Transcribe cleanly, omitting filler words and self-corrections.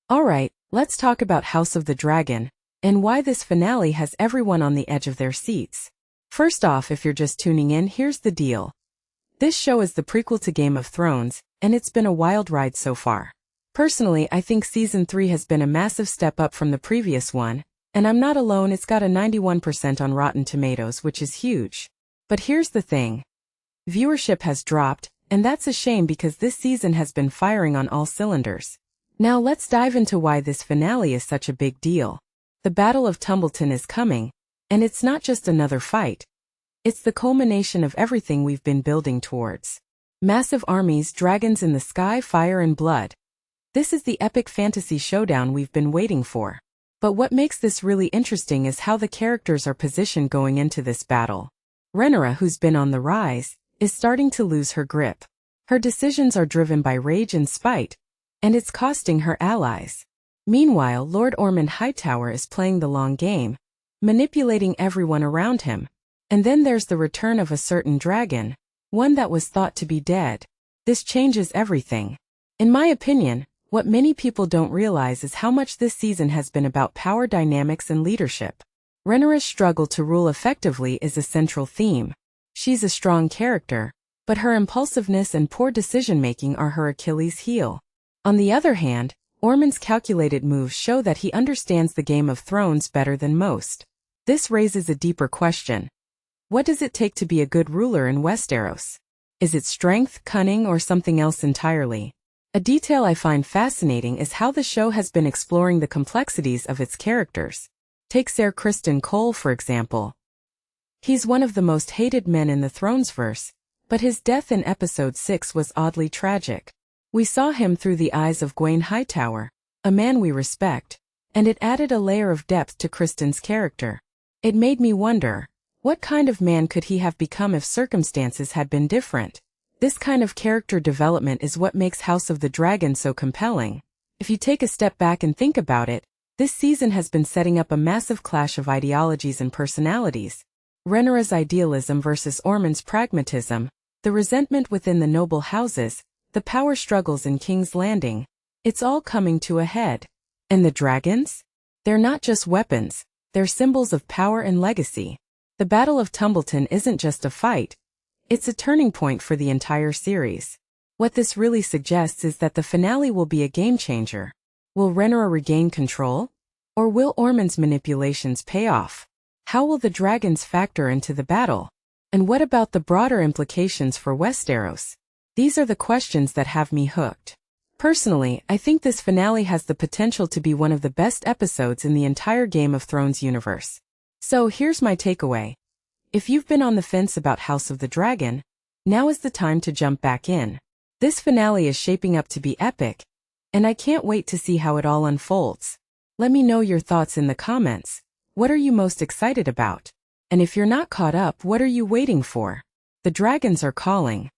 Alright, let's talk about House of the Dragon, and why this finale has everyone on the edge of their seats. First off, if you're just tuning in, here's the deal. This show is the prequel to Game of Thrones, and it's been a wild ride so far. Personally, I think Season 3 has been a massive step up from the previous one, and I'm not alone, it's got a 91% on Rotten Tomatoes, which is huge. But here's the thing. Viewership has dropped, and that's a shame because this season has been firing on all cylinders. Now let's dive into why this finale is such a big deal. The Battle of Tumbleton is coming, and it's not just another fight. It's the culmination of everything we've been building towards. Massive armies, dragons in the sky, fire and blood. This is the epic fantasy showdown we've been waiting for. But what makes this really interesting is how the characters are positioned going into this battle. Rhaenyra, who's been on the rise, is starting to lose her grip. Her decisions are driven by rage and spite, and it's costing her allies. Meanwhile, Lord Ormund Hightower is playing the long game, manipulating everyone around him. And then there's the return of a certain dragon, one that was thought to be dead. This changes everything. In my opinion, what many people don't realize is how much this season has been about power dynamics and leadership. Rhaenyra's struggle to rule effectively is a central theme. She's a strong character, but her impulsiveness and poor decision-making are her Achilles' heel. On the other hand, Ormund's calculated moves show that he understands the Game of Thrones better than most. This raises a deeper question. What does it take to be a good ruler in Westeros? Is it strength, cunning, or something else entirely? A detail I find fascinating is how the show has been exploring the complexities of its characters. Take Ser Criston Cole, for example. He's one of the most hated men in the Thronesverse, but his death in Episode 6 was oddly tragic. We saw him through the eyes of Ormund Hightower, a man we respect, and it added a layer of depth to Criston's character. It made me wonder, what kind of man could he have become if circumstances had been different? This kind of character development is what makes House of the Dragon so compelling. If you take a step back and think about it, this season has been setting up a massive clash of ideologies and personalities. Rhaenyra's idealism versus Ormund's pragmatism, the resentment within the noble houses, the power struggles in King's Landing. It's all coming to a head. And the dragons? They're not just weapons, they're symbols of power and legacy. The Battle of Tumbleton isn't just a fight, it's a turning point for the entire series. What this really suggests is that the finale will be a game changer. Will Rhaenyra regain control? Or will Ormund's manipulations pay off? How will the dragons factor into the battle? And what about the broader implications for Westeros? These are the questions that have me hooked. Personally, I think this finale has the potential to be one of the best episodes in the entire Game of Thrones universe. So here's my takeaway. If you've been on the fence about House of the Dragon, now is the time to jump back in. This finale is shaping up to be epic, and I can't wait to see how it all unfolds. Let me know your thoughts in the comments. What are you most excited about? And if you're not caught up, what are you waiting for? The dragons are calling.